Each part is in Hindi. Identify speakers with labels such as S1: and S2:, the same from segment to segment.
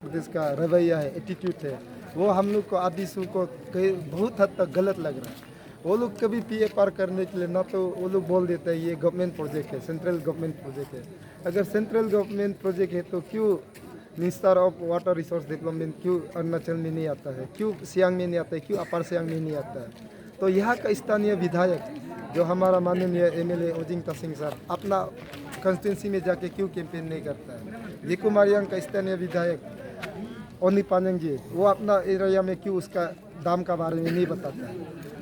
S1: प्रदेश का रवैया है, एटीट्यूड है, वो हम लोग को आदिवासियों को बहुत हद तक गलत लग रहा है। वो लोग कभी पीए पार करने के लिए ना तो वो लोग बोल देते हैं ये गवर्नमेंट प्रोजेक्ट है, सेंट्रल गवर्नमेंट प्रोजेक्ट है। अगर सेंट्रल गवर्नमेंट प्रोजेक्ट है तो क्यों minister of water resource development क्यों अरुणाचल में नहीं आता है, क्यों सियांग में नहीं आता है, क्यों अपर सियांग में नहीं आता है? तो यहाँ का स्थानीय विधायक जो हमारा माननीय एमएलए ओजिंग तसिंग सर अपना कंस्टिट्यूंसी में जाके क्यों कैंपेन नहीं करता है? जेकू मारियांग का स्थानीय विधायक ओनी पानंग जी वो अपना एरिया में क्यों उसका दाम का बारे में नहीं बताता है?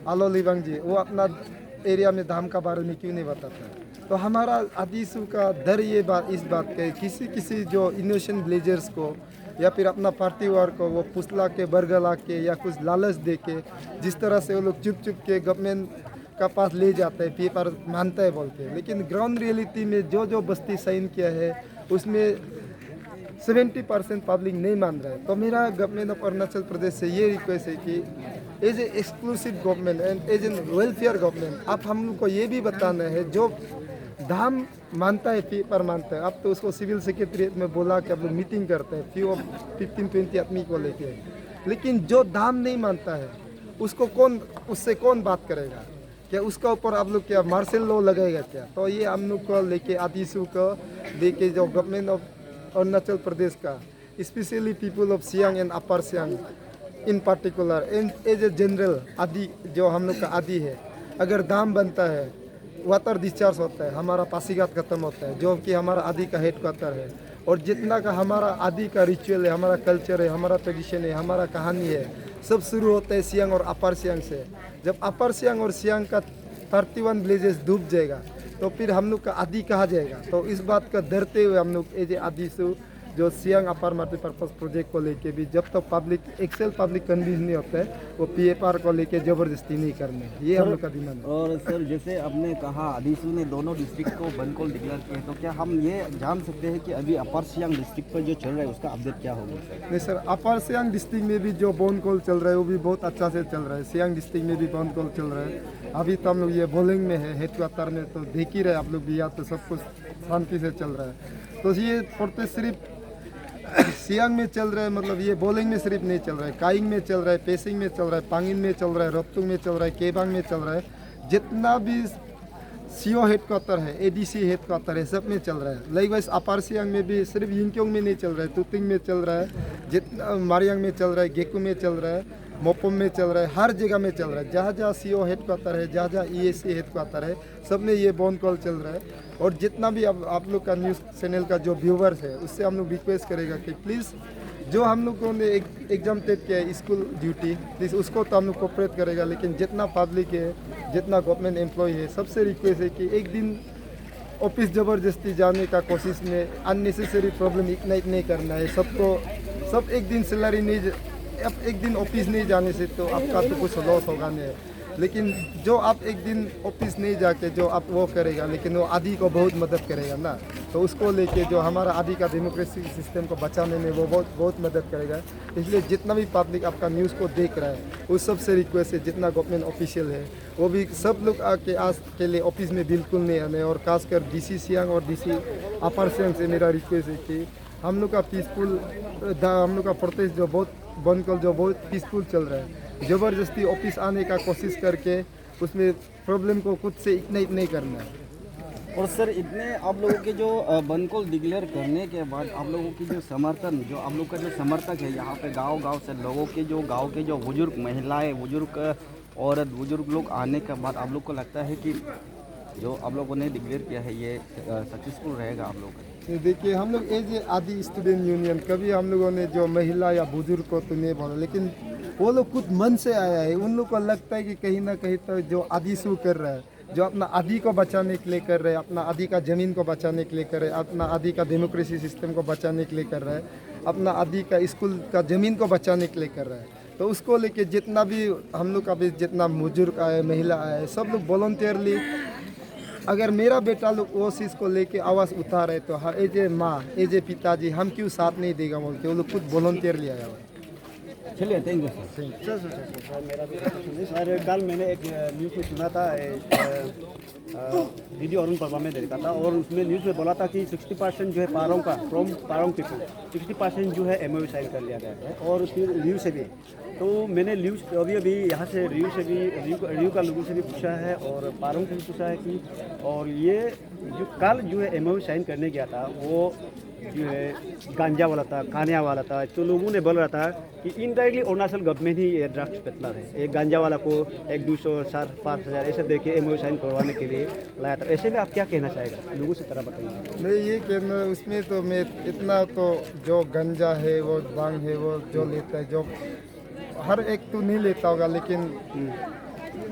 S1: आलो लिवांग जी वो अपना एरिया में दाम का बारे में क्यों नहीं बताता है? तो हमारा आदिवासियों का डर ये बात इस बात के किसी जो इनोवेशन विलेजर्स को या फिर अपना पार्टीवार को वो पुसला के बरगला के या कुछ लालच दे के जिस तरह से वो लोग चुप चुप के गवर्नमेंट का पास ले जाते हैं, पेपर मानता है बोलते हैं, लेकिन ग्राउंड रियलिटी में जो बस्ती साइन किया है उसमें 70% पब्लिक नहीं मान रहा है। तो मेरा गवर्नमेंट ऑफ अरुणाचल प्रदेश से ये रिक्वेस्ट है कि as a exclusive government and as an welfare government आप हम लोग को ये भी बताना है जो धाम मानता है पेपर मानता है, अब तो उसको सिविल सेक्रेटरीट में बोला कि अब लोग मीटिंग करते हैं फ्यू 15-20 आदमी को लेके, लेकिन जो धाम नहीं मानता है उससे कौन बात करेगा? क्या उसका ऊपर आप लोग क्या मार्शल लॉ लगेगा क्या? तो ये हम लोग को लेके आदिवासियों को लेके जो गवर्नमेंट ऑफ अरुणाचल प्रदेश का specially people of Siang and upper Siang in particular as a general Adi जो हम लोग का आदि है, अगर दाम बनता है वाटर डिस्चार्ज होता है, हमारा पासीघाट खत्म होता है जो कि हमारा आदि का हेड क्वार्टर है, और जितना का हमारा आदि का रिचुअल है, हमारा कल्चर है, हमारा ट्रेडिशन है, हमारा कहानी है, सब शुरू होता है सियांग और अपर सियांग से। जब अपर सियांग और सियांग का 31 विलेजेस डूब जाएगा तो फिर हम लोग का आदि कहाँ जाएगा? तो इस बात का डरते हुए हम लोग एज ए आदिवासी जो सियांग अपर मल्टीपर्पज प्रोजेक्ट को लेके भी जब तक तो पब्लिक एक्सेल पब्लिक कन्विंस नहीं होता है वो पीएपआर को लेके जबरदस्ती नहीं करने, ये हम लोग का डिमांड है।
S2: और सर जैसे आपने कहा आदिवासी ने दोनों डिस्ट्रिक्ट को बंद कॉल डिक्लेयर किया, तो क्या हम ये जान सकते हैं कि अभी अपर सियांग डिस्ट्रिक्ट पर जो चल रहा है उसका अपडेट क्या होगा सर?
S1: नहीं सर, अपर सियांग डिस्ट्रिक्ट में भी जो बॉन्ड कॉल चल रहा है वो भी बहुत अच्छा से चल रहा है। सियांग डिस्ट्रिक्ट में भी बॉन्ड कॉल चल रहा है। अभी तो हम लोग ये बोलिंग में है हेड क्वार्टर में, तो देख ही रहे आप लोग भी, यहाँ तो सब कुछ शांति से चल रहा है। तो ये प्रोटेस्ट सिर्फ सियांग में चल रहा है, मतलब ये बोलिंग में सिर्फ नहीं चल रहा है, काइंग में चल रहा है, पेसिंग में चल रहा है, पांगिन में चल रहा है, रप्तुंग में चल रहा है, केबांग में चल रहा है, जितना भी सीओ हेड क्वार्टर है, एडीसी हेड क्वार्टर है, सब में चल रहा है। लाइकवाइज अपर सियांग में भी सिर्फ यिंक्योंग में नहीं चल रहा है, तुतिंग में चल रहा है, जितना मारियांग में चल रहा है, गेकू में चल रहा है, मोपम में चल रहा है, हर जगह में चल रहा है। जहाँ जहाँ सीओ हेड क्वार्टर है, जहाँ जहाँ ईएससी हेड क्वार्टर है, सब में ये बॉन्ड कॉल चल रहा है। और जितना भी आप लोग का न्यूज़ चैनल का जो व्यूवर्स है उससे हम लोग रिक्वेस्ट करेगा कि प्लीज़ जो हम लोगों ने एग्जाम टेट किया है स्कूल ड्यूटी, प्लीज़ उसको तो हम लोग कोऑपरेट करेगा, लेकिन जितना पब्लिक है, जितना गवर्नमेंट एम्प्लॉय है, सबसे रिक्वेस्ट है कि एक दिन ऑफिस ज़बरदस्ती जाने का कोशिश में अननेसेसरी प्रॉब्लम इग्नाइट नहीं करना है। सब एक दिन सैलरी नहीं, अब एक दिन ऑफिस नहीं जाने से तो आपका तो कुछ लॉस होगा नहीं, लेकिन जो आप एक दिन ऑफिस नहीं जाके जो आप वो करेगा, लेकिन वो आदि को बहुत मदद करेगा ना, तो उसको लेके जो हमारा आदि का डेमोक्रेसी सिस्टम को बचाने में वो बहुत मदद करेगा। इसलिए जितना भी पब्लिक आपका न्यूज़ को देख रहा है उस सबसे रिक्वेस्ट है, जितना गवर्नमेंट ऑफिशियल है वो भी सब लोग आके आज के लिए ऑफिस में बिल्कुल नहीं आने, और खासकर डीसी सियांग और डीसी अपर सियांग से मेरा रिक्वेस्ट है कि हम लोग का पीसफुल हम लोग का प्रोटेस्ट जो बहुत बंद कॉल जो बहुत पीसफुल चल रहा है, ज़बरदस्ती ऑफिस आने का कोशिश करके उसमें प्रॉब्लम को खुद से इग्नाइट नहीं करना है।
S2: और सर इतने आप लोगों के जो बंद कॉल डिक्लेयर करने के बाद आप लोगों की जो समर्थन, जो आप लोग का जो समर्थक है यहाँ पे गांव से लोगों के जो गांव के जो बुजुर्ग महिलाएं, बुजुर्ग औरत, बुजुर्ग लोग आने के बाद आप लोग को लगता है कि जो आप लोगों ने डिक्लेयर किया है ये सक्सेसफुल रहेगा आप लोग?
S1: देखिए हम लोग एज ए आदि स्टूडेंट यूनियन कभी हम लोगों ने जो महिला या बुजुर्ग को तो नहीं बोला, लेकिन वो लोग खुद मन से आया है। उन लोग को लगता है कि कहीं ना कहीं तो जो आदि शू कर रहा है, जो अपना आदि को बचाने के लिए कर रहे हैं, अपना आदि का ज़मीन को बचाने के लिए कर रहे हैं, अपना आदि का डेमोक्रेसी सिस्टम को बचाने के लिए कर रहा है, अपना आदि का स्कूल का ज़मीन को बचाने के लिए कर रहा है। तो उसको लेके जितना भी हम लोग का भी जितना बुजुर्ग आए, महिला आए, सब लोग वॉलंटियरली, अगर मेरा बेटा लोग वो चीज़ को लेके आवाज़ उठा रहे तो हाँ एज ए माँ, एज ए पिताजी हम क्यों साथ नहीं देगा बोल के वो लोग खुद वॉलंटियरली आया हुआ है।
S2: चलिए, थैंक यू सर।
S3: सर मेरा भी सुनिए सर, कल मैंने एक न्यूज़ में सुना था, वीडियो अरुण परमा में देखा था, और उसमें न्यूज़ में बोला था कि 60% जो है पारों का फ्रॉम पारों पीपल 60% जो है MOU साइन कर लिया गया है, और फिर रिव्यू से भी। तो मैंने न्यूज़ अभी यहाँ से रिव्यू का लोगों से भी पूछा है और पारों से भी पूछा है कि, और ये जो कल जो है MOU साइन करने गया था वो जो है गांजा वाला था, खाने वाला था, तो लोगों ने बोल रहा था कि इनडायरेक्टली अरुणाचल गवर्नमेंट ही ये ड्रग्स पेटलर है। एक गांजा वाला को 1-200-4-5 हज़ार ऐसे दे के MOU साइन करवाने के लिए लाया था। ऐसे में आप क्या कहना चाहेगा, लोगों से तरह बताइए।
S1: नहीं, ये कहना उसमें तो मैं इतना तो जो गंजा है वो भांग है वो जो लेता है, जो हर एक तो नहीं लेता होगा, लेकिन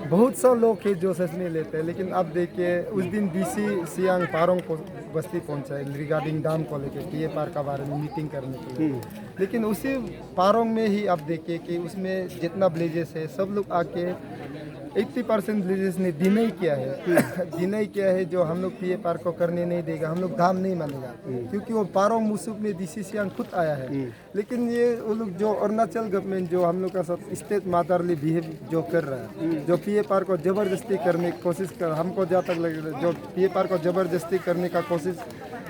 S1: बहुत सा लोग हैं जो सच में लेते हैं। लेकिन अब देखिए उस दिन DC सियांग पारोंग को बस्ती पहुंचा है रिगार्डिंग दाम को लेके PFR का बारे में मीटिंग करने के लिए। लेकिन उसी पारोंग में ही आप देखिए कि उसमें जितना विलेजेस है सब लोग आके 80% विलेजेस ने डिनाई किया है डिनाई किया है, जो हम लोग PFR को करने नहीं देगा, हम लोग दाम नहीं मानेगा, क्योंकि वो पारोंग मुसुक में DC सियांग खुद आया है। लेकिन ये वो लोग जो अरुणाचल गवर्नमेंट जो हम लोग का सब स्टेट मादरली बिहेव जो कर रहा है, जो PFR को ज़बरदस्ती करने की कोशिश कर, हमको जहाँ तक लग रहा है जो PFR को ज़बरदस्ती करने का कोशिश,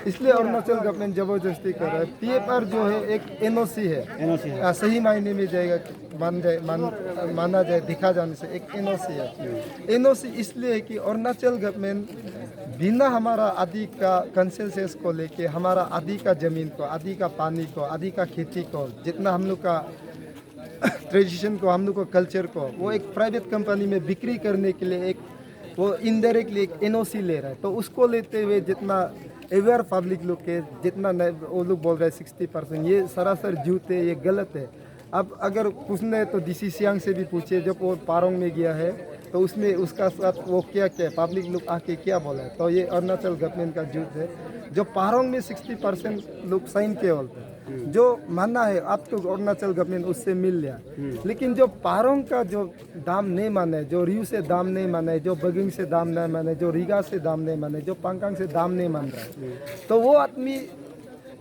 S1: इसलिए अरुणाचल गवर्नमेंट ज़बरदस्ती कर रहा है। PFR जो है एक NOC है, सही मायने में जाएगा माना जाए, दिखा जाने से एक NOC है। NOC इसलिए है कि अरुणाचल गवर्नमेंट बिना हमारा आदि का कंसेंसस को लेके, हमारा आदि का ज़मीन को, आदि का पानी को, आदि का खेती को, जितना हम लोग का ट्रेडिशन को, हम लोग को कल्चर को, वो एक प्राइवेट कंपनी में बिक्री करने के लिए एक वो इनडायरेक्टली एक NOC ले रहा है। तो उसको लेते हुए जितना अवेयर पब्लिक लोग के जितना वो लोग बोल रहे हैं 60%, ये सरासर झूठ है, ये गलत है। अब अगर पूछना है तो DC सियांग से भी पूछिए, जब वो पारोंग में गया है तो उसमें उसका साथ वो क्या पब्लिक लोग आके क्या बोला है, तो ये अरुणाचल गवर्नमेंट का झूठ है। जो पारोंग में 60% लोग साइन किए बोलते हैं, जो मानना है आप तो अरुणाचल गवर्नमेंट उससे मिल लिया, लेकिन जो पारोंग का जो दाम नहीं माने, जो रियू से दाम नहीं माने, जो बगिंग से दाम नहीं माने, जो रीगा से दाम नहीं माने, जो पांगकांग से दाम नहीं मान रहा है, तो वो आदमी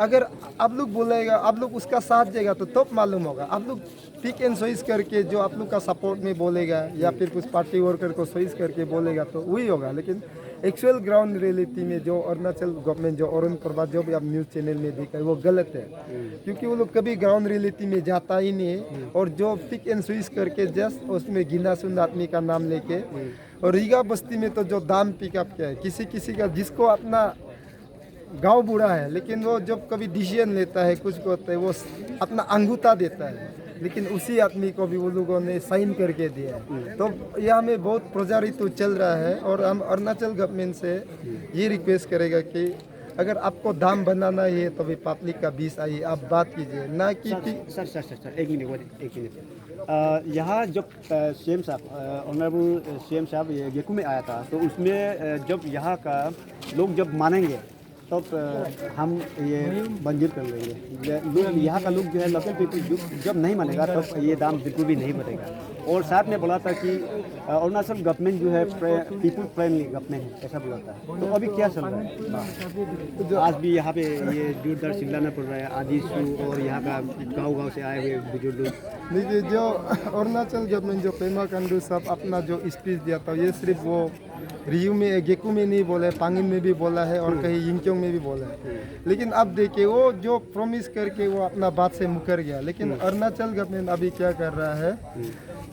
S1: अगर आप लोग बोलेगा, आप लोग उसका साथ देगा तो मालूम होगा। आप लोग पिक एंड चॉइस करके जो आप लोग का सपोर्ट में बोलेगा या फिर कुछ पार्टी वर्कर को चॉइस करके बोलेगा तो वही होगा। लेकिन एक्चुअल ग्राउंड रियलिटी में जो अरुणाचल गवर्नमेंट जो अरुण प्रभा जो भी आप न्यूज़ चैनल में देखा है वो गलत है, क्योंकि वो लोग कभी ग्राउंड रियलिटी में जाता ही नहीं है। और जो पिक एंड चॉइस करके जस्ट उसमें गिना सुन आदमी का नाम लेके, और रीगा बस्ती में तो जो दाम पिकअप किया है किसी का, जिसको अपना गांव बुरा है, लेकिन वो जब कभी डिसीजन लेता है कुछ को होता है वो अपना अंगूठा देता है, लेकिन उसी आदमी को भी वो लोगों ने साइन करके दिया है। तो यह हमें बहुत प्रचारित तो चल रहा है, और हम अरुणाचल गवर्नमेंट से ये रिक्वेस्ट करेगा कि अगर आपको दाम बनाना है तो भी पब्लिक का बीच आइए, आप बात कीजिए, ना कि
S3: सर एक मिनट यहाँ जब CM साहब ऑनरेबल CM साहब ये गेकू में आया था, तो उसमें जब यहाँ का लोग जब मानेंगे तब हम ये मंजूर कर लेंगे। लोग यहाँ का लोग जो है लोकल पीपल जब नहीं मानेगा तब ये दाम बिल्कुल भी नहीं बढ़ेगा। और साथ में बोला था कि अरुणाचल गवर्नमेंट जो है पीपल फ्रेंडली गवर्नमेंट है, ऐसा बोला था। तो अभी क्या चल रहा है? तो आज भी यहाँ पे ये जोरदार चिल्लाना पड़ रहा है आदिशु और यहाँ का गाँव से आए हुए बुजुर्ग लोग।
S1: देखिए, जो अरुणाचल गवर्नमेंट जो पेमा खांडू साहब अपना जो स्पीच दिया था, ये सिर्फ वो रियू में गेकू में नहीं बोला है, पांगिन में भी बोला है और कहीं यिंगक्योंग में भी बोला है। लेकिन अब देखिए वो जो प्रॉमिस करके वो अपना बात से मुकर गया। लेकिन अरुणाचल गवर्नमेंट अभी क्या कर रहा है,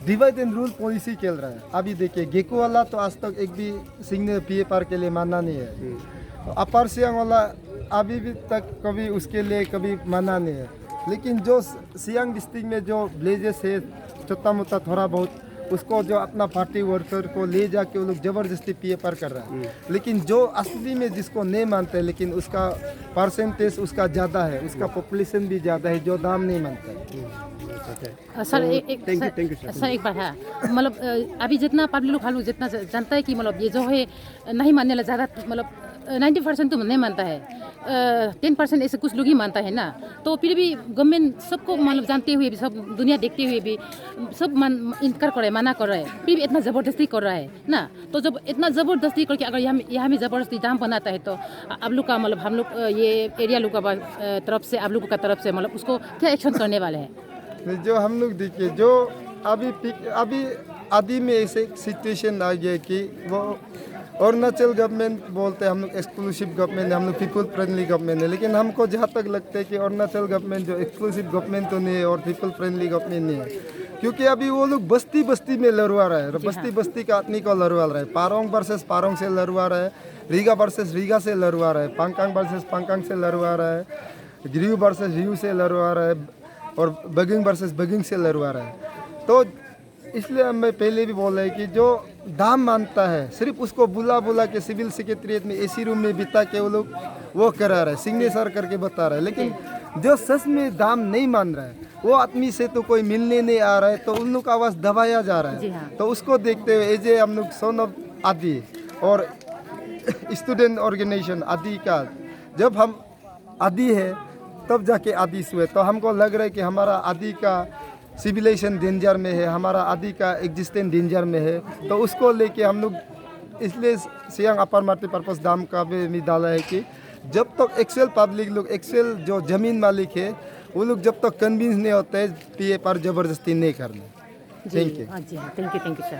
S1: डिवाइड एंड रूल पॉलिसी खेल रहा है। अभी देखिए गेकू वाला तो आज तक एक भी सिंह ने PFR के लिए माना नहीं है, अपर सियांग वाला अभी भी तक कभी उसके लिए कभी माना नहीं है। लेकिन जो सियांग डिस्ट्रिक्ट में जो विलेजेस है छोटा मोटा थोड़ा बहुत, उसको जो अपना पार्टी वर्कर को ले जाके वो लोग ज़बरदस्ती PFR कर रहा है। लेकिन जो असली में जिसको नहीं मानते, लेकिन उसका परसेंटेज उसका ज़्यादा है, उसका पॉपुलेशन भी ज़्यादा है, जो दाम नहीं मानता है।
S4: सर एक बात है, मतलब अभी जितना पब्लिक लोग जितना जानता है कि मतलब ये जो है नहीं मानने वाला ज़्यादा, मतलब 90% तो नहीं मानता है, 10% ऐसे कुछ लोग ही मानता है ना। तो फिर भी गवर्नमेंट सबको मतलब जानते हुए भी, सब दुनिया देखते हुए भी सब इनकार कर रहा है, मना कर रहा है, फिर भी इतना ज़बरदस्ती कर रहा है ना। तो जब इतना ज़बरदस्ती करके अगर यहाँ में ज़बरदस्ती दाम बनाता है, तो आप लोग का मतलब हम लोग ये एरिया लोग का तरफ से, आप लोगों का तरफ से मतलब उसको क्या एक्शन करने वाले हैं?
S1: जो हम लोग देखिए जो अभी आदि में ऐसे सिचुएशन आ गया कि वो अरुणाचल गवर्नमेंट बोलते हैं हम लोग एक्सक्लूसिव गवर्नमेंट है, हम लोग पीपल फ्रेंडली गवर्नमेंट है, लेकिन हमको जहाँ तक लगता है कि अरुणाचल गवर्नमेंट जो एक्सक्लूसिव गवर्नमेंट तो नहीं है और पीपल फ्रेंडली गवर्नमेंट नहीं है, क्योंकि अभी वो लोग बस्ती बस्ती में लड़वा रहा है, बस्ती बस्ती का आदमी को लड़वा रहा है, पारोंग वर्सेस पारोंग से लड़वा रहा है, रीगा वर्सेस रीगा से लड़वा रहा है, पांगकांग वर्सेस पांगकांग से लड़वा रहा है, रियू वर्सेस रियू से लड़वा रहा है और बगिंग वर्सेस बगिंग से लड़वा रहा है। तो इसलिए मैं पहले भी बोल रहा है कि जो दाम मानता है सिर्फ उसको बुला बुला के सिविल सेक्रेटरीट में एसी रूम में बिता के वो लोग वो करा रहा है, सिग्नेचर करके बता रहा है, लेकिन जो सच में दाम नहीं मान रहा है वो आदमी से तो कोई मिलने नहीं आ रहा है, तो उन लोग का आवाज़ दबाया जा रहा है। तो उसको देखते हुए एजे हम लोग सन ऑफ आदि और स्टूडेंट ऑर्गेनाइजेशन आदि का जब हम आदि है तब जाके आदि हुए, तो हमको लग रहा है कि हमारा आदि का सिविलाइजेशन डेंजर में है, हमारा आदि का एग्जिस्टेंस डेंजर में है। तो उसको लेके हम लोग इसलिए सियांग अपर मल्टीपर्पज़ डैम का भी डाला है कि जब तक एक्चुअल पब्लिक लोग एक्चुअल जो ज़मीन मालिक है वो लोग जब तक कन्विंस नहीं होते पीए पर ज़बरदस्ती नहीं करना। Thank you.
S4: जी हाँ, थैंक यू सर।